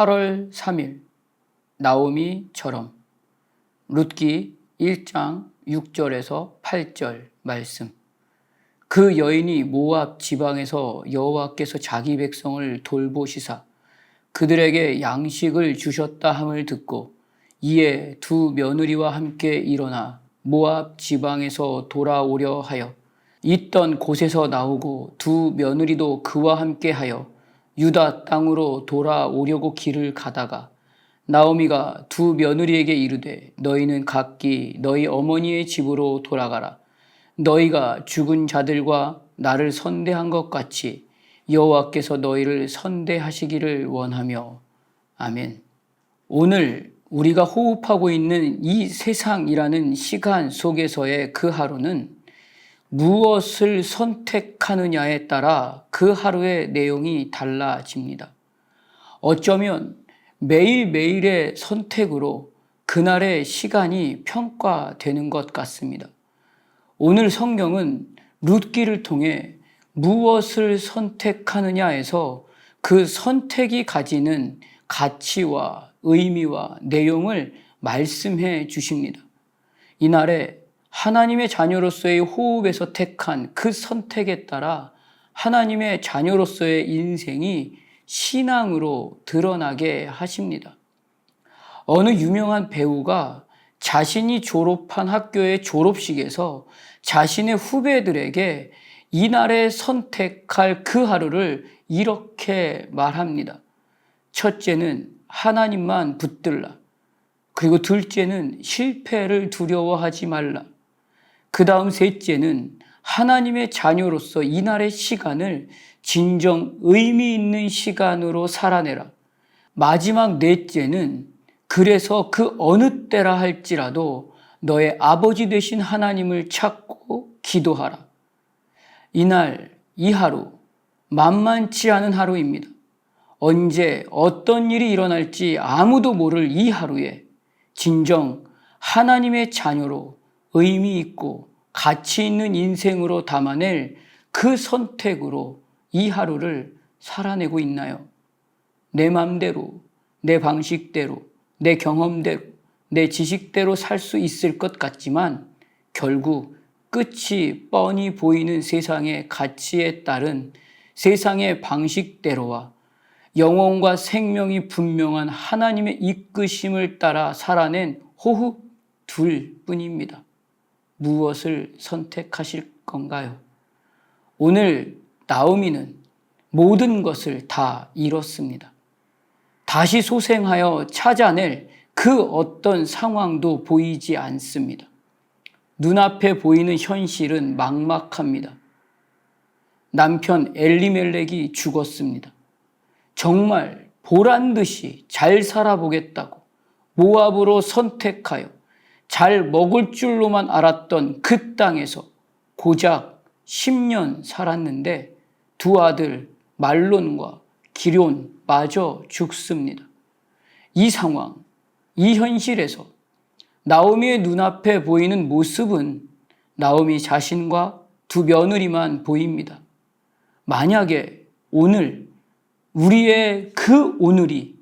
8월 3일 나오미처럼. 룻기 1장 6절에서 8절 말씀. 그 여인이 모압 지방에서 여호와께서 자기 백성을 돌보시사 그들에게 양식을 주셨다 함을 듣고 이에 두 며느리와 함께 일어나 모압 지방에서 돌아오려 하여 있던 곳에서 나오고 두 며느리도 그와 함께 하여 유다 땅으로 돌아오려고 길을 가다가 나오미가 두 며느리에게 이르되 너희는 각기 너희 어머니의 집으로 돌아가라. 너희가 죽은 자들과 나를 선대한 것 같이 여호와께서 너희를 선대하시기를 원하며. 아멘. 오늘 우리가 호흡하고 있는 이 세상이라는 시간 속에서의 그 하루는 무엇을 선택하느냐에 따라 그 하루의 내용이 달라집니다. 어쩌면 매일매일의 선택으로 그날의 시간이 평가되는 것 같습니다. 오늘 성경은 룻기를 통해 무엇을 선택하느냐에서 그 선택이 가지는 가치와 의미와 내용을 말씀해 주십니다. 이날에 하나님의 자녀로서의 호흡에서 택한 그 선택에 따라 하나님의 자녀로서의 인생이 신앙으로 드러나게 하십니다. 어느 유명한 배우가 자신이 졸업한 학교의 졸업식에서 자신의 후배들에게 이날에 선택할 그 하루를 이렇게 말합니다. 첫째는 하나님만 붙들라. 그리고 둘째는 실패를 두려워하지 말라. 그 다음 셋째는 하나님의 자녀로서 이날의 시간을 진정 의미 있는 시간으로 살아내라. 마지막 넷째는 그래서 그 어느 때라 할지라도 너의 아버지 되신 하나님을 찾고 기도하라. 이날, 이 하루 만만치 않은 하루입니다. 언제 어떤 일이 일어날지 아무도 모를 이 하루에 진정 하나님의 자녀로 의미 있고 가치 있는 인생으로 담아낼 그 선택으로 이 하루를 살아내고 있나요? 내 맘대로, 내 방식대로, 내 경험대로, 내 지식대로 살 수 있을 것 같지만 결국 끝이 뻔히 보이는 세상의 가치에 따른 세상의 방식대로와 영혼과 생명이 분명한 하나님의 이끄심을 따라 살아낸 호흡 둘 뿐입니다. 무엇을 선택하실 건가요? 오늘 나오미는 모든 것을 다 잃었습니다. 다시 소생하여 찾아낼 그 어떤 상황도 보이지 않습니다. 눈앞에 보이는 현실은 막막합니다. 남편 엘리멜렉이 죽었습니다. 정말 보란 듯이 잘 살아보겠다고 모압으로 선택하여 잘 먹을 줄로만 알았던 그 땅에서 고작 10년 살았는데 두 아들 말론과 기럨 마저 죽습니다. 이 상황, 이 현실에서 나오미의 눈앞에 보이는 모습은 나오미 자신과 두 며느리만 보입니다. 만약에 오늘 우리의 그 오늘이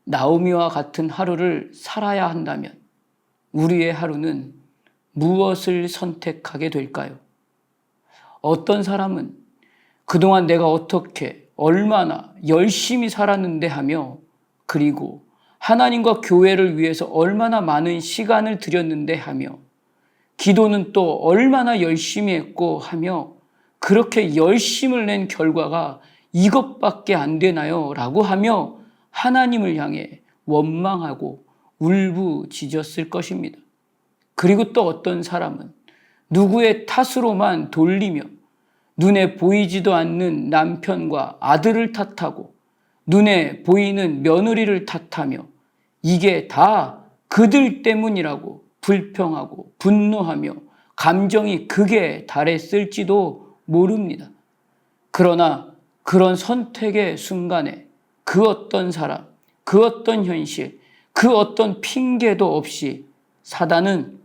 나오미와 같은 하루를 살아야 한다면 우리의 하루는 무엇을 선택하게 될까요? 어떤 사람은 그동안 내가 어떻게 얼마나 열심히 살았는데 하며 그리고 하나님과 교회를 위해서 얼마나 많은 시간을 들였는데 하며 기도는 또 얼마나 열심히 했고 하며 그렇게 열심을 낸 결과가 이것밖에 안 되나요? 라고 하며 하나님을 향해 원망하고 울부짖었을 것입니다. 그리고 또 어떤 사람은 누구의 탓으로만 돌리며 눈에 보이지도 않는 남편과 아들을 탓하고 눈에 보이는 며느리를 탓하며 이게 다 그들 때문이라고 불평하고 분노하며 감정이 극에 달했을지도 모릅니다. 그러나 그런 선택의 순간에 그 어떤 사람, 그 어떤 현실, 그 어떤 핑계도 없이 사단은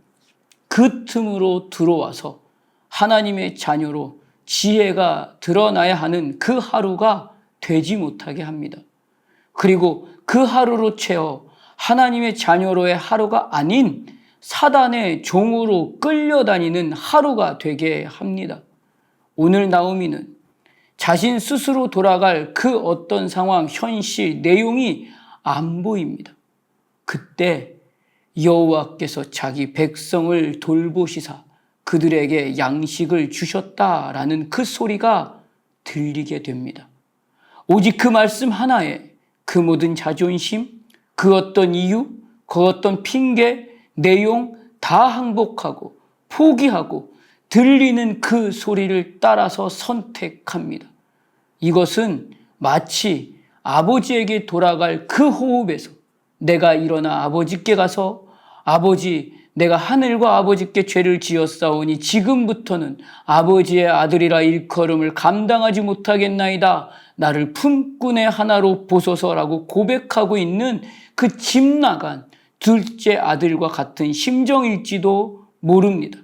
그 틈으로 들어와서 하나님의 자녀로 지혜가 드러나야 하는 그 하루가 되지 못하게 합니다. 그리고 그 하루로 채워 하나님의 자녀로의 하루가 아닌 사단의 종으로 끌려다니는 하루가 되게 합니다. 오늘 나오미는 자신 스스로 돌아갈 그 어떤 상황, 현실, 내용이 안 보입니다. 그때 여호와께서 자기 백성을 돌보시사 그들에게 양식을 주셨다라는 그 소리가 들리게 됩니다. 오직 그 말씀 하나에 그 모든 자존심, 그 어떤 이유, 그 어떤 핑계, 내용 다 항복하고 포기하고 들리는 그 소리를 따라서 선택합니다. 이것은 마치 아버지에게 돌아갈 그 호흡에서 내가 일어나 아버지께 가서 아버지, 내가 하늘과 아버지께 죄를 지었사오니 지금부터는 아버지의 아들이라 일컬음을 감당하지 못하겠나이다. 나를 품꾼의 하나로 보소서라고 고백하고 있는 그 집 나간 둘째 아들과 같은 심정일지도 모릅니다.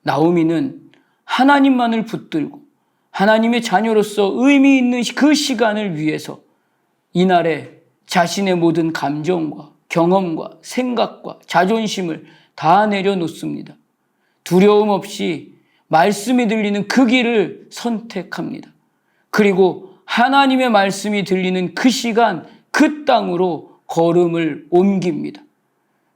나오미는 하나님만을 붙들고 하나님의 자녀로서 의미 있는 그 시간을 위해서 이날에 자신의 모든 감정과 경험과 생각과 자존심을 다 내려놓습니다. 두려움 없이 말씀이 들리는 그 길을 선택합니다. 그리고 하나님의 말씀이 들리는 그 시간, 그 땅으로 걸음을 옮깁니다.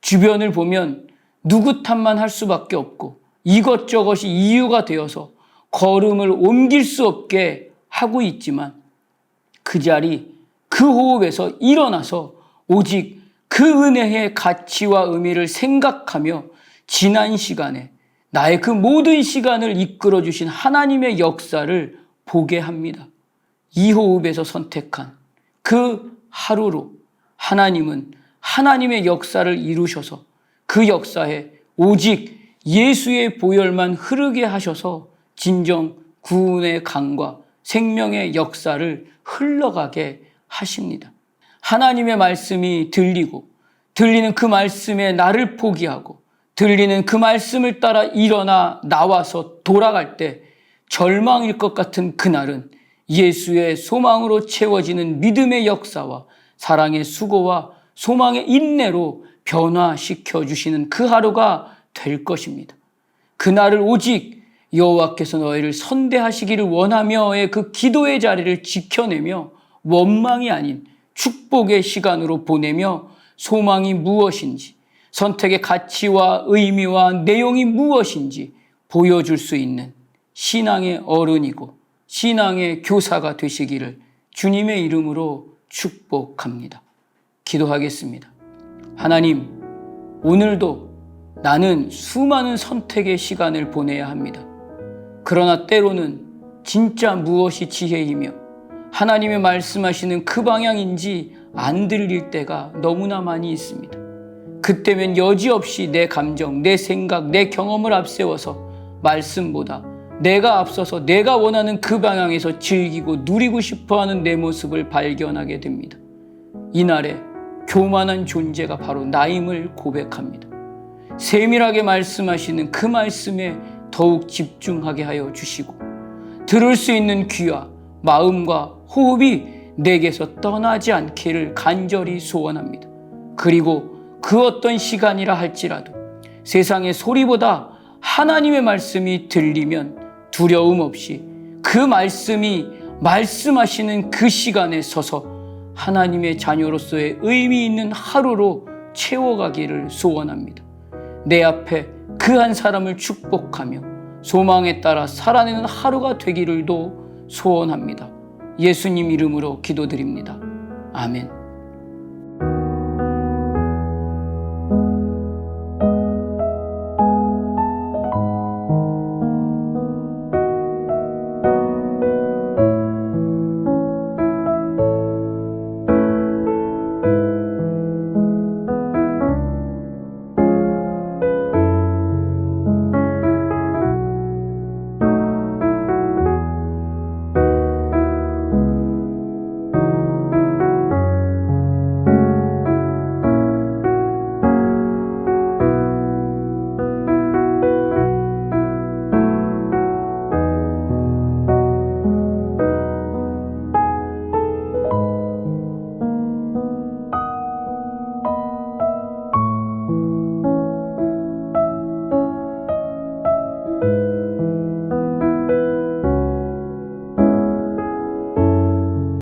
주변을 보면 누구 탓만 할 수밖에 없고 이것저것이 이유가 되어서 걸음을 옮길 수 없게 하고 있지만 그 자리, 그 호흡에서 일어나서 오직 그 은혜의 가치와 의미를 생각하며 지난 시간에 나의 그 모든 시간을 이끌어 주신 하나님의 역사를 보게 합니다. 이 호흡에서 선택한 그 하루로 하나님은 하나님의 역사를 이루셔서 그 역사에 오직 예수의 보혈만 흐르게 하셔서 진정 구원의 강과 생명의 역사를 흘러가게 하십니다. 하나님의 말씀이 들리는 그 말씀에 나를 포기하고 들리는 그 말씀을 따라 일어나 나와서 돌아갈 때 절망일 것 같은 그날은 예수의 소망으로 채워지는 믿음의 역사와 사랑의 수고와 소망의 인내로 변화시켜 주시는 그 하루가 될 것입니다. 그날을 오직 여호와께서 너희를 선대하시기를 원하며의 그 기도의 자리를 지켜내며 원망이 아닌 축복의 시간으로 보내며 소망이 무엇인지, 선택의 가치와 의미와 내용이 무엇인지 보여줄 수 있는 신앙의 어른이고 신앙의 교사가 되시기를 주님의 이름으로 축복합니다. 기도하겠습니다. 하나님, 오늘도 나는 수많은 선택의 시간을 보내야 합니다. 그러나 때로는 진짜 무엇이 지혜이며 하나님의 말씀하시는 그 방향인지 안 들릴 때가 너무나 많이 있습니다. 그때면 여지없이 내 감정, 내 생각, 내 경험을 앞세워서 말씀보다 내가 앞서서 내가 원하는 그 방향에서 즐기고 누리고 싶어하는 내 모습을 발견하게 됩니다. 이날에 교만한 존재가 바로 나임을 고백합니다. 세밀하게 말씀하시는 그 말씀에 더욱 집중하게 하여 주시고 들을 수 있는 귀와 마음과 호흡이 내게서 떠나지 않기를 간절히 소원합니다. 그리고 그 어떤 시간이라 할지라도 세상의 소리보다 하나님의 말씀이 들리면 두려움 없이 그 말씀이 말씀하시는 그 시간에 서서 하나님의 자녀로서의 의미 있는 하루로 채워가기를 소원합니다. 내 앞에 그 한 사람을 축복하며 소망에 따라 살아내는 하루가 되기를도 소원합니다. 예수님 이름으로 기도드립니다. 아멘.